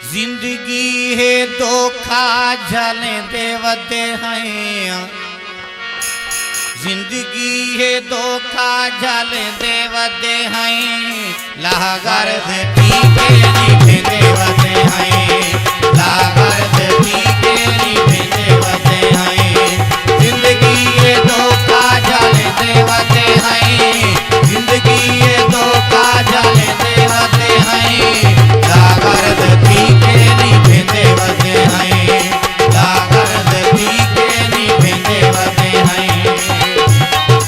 जिंदगी है धोखा झले देवते हैं, जिंदगी है धोखा झले देवते हैं, लागर ठीक है देवते हैं, लागर ठीक है देवते हैं। जिंदगी है धोखा झले देवते हैं, जिंदगी है धोखा झले देवते हैं, लागर ठीक है देवते हैं, लागर ठीक है देवते हैं।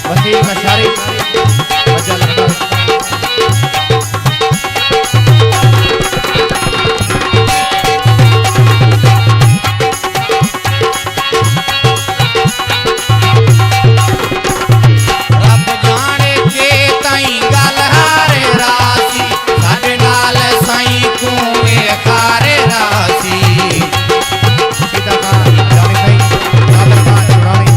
वसीम मशारी वजह लखनऊ। रब जाने के तई गल हारे रासी, साडे नाल साई कुए खारे रासी। सीता खान जानी भाई कादर खान दुरानी।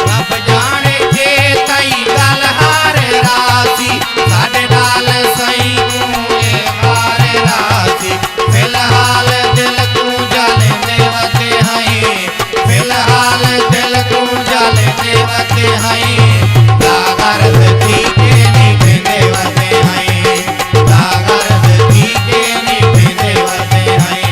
रब जाने के तई गल हारे रासी, साडे नाल साई कुए खारे रासी। फिलहाल दिल को जाले देवते हैं, फिलहाल दिल को जाले देवते हैं, लागर ठीक है देवते हैं, लागर ठीक है देवते हैं।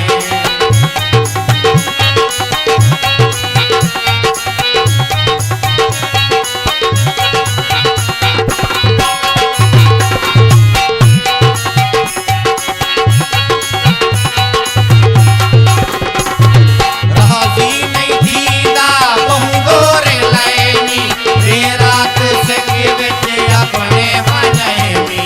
राजी नहीं थीदा बहु गोरे लैनी, रे रात से के बेटे अपने बनैनी।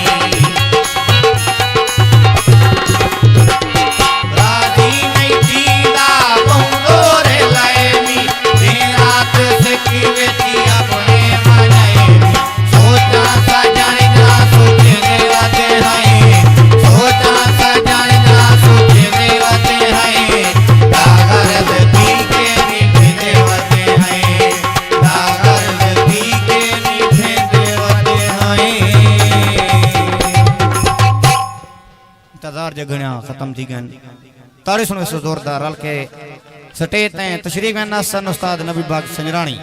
राजी नहीं थीदा बहु गोरे लैनी, रे रात से के बेटे अपने बनैनी। सोचा सजन ना सोचे देवते हैं, सोचा सजन ना सोचे देवते हैं, लागर ठीक है देवते हैं, लागर ठीक है देवते हैं। इंतजार जगणिया खत्म थी गन तारीफ सुनो जोरदार हल्के स्टेज ते तशरीफ में नासन उस्ताद नबी बाग संजरानी।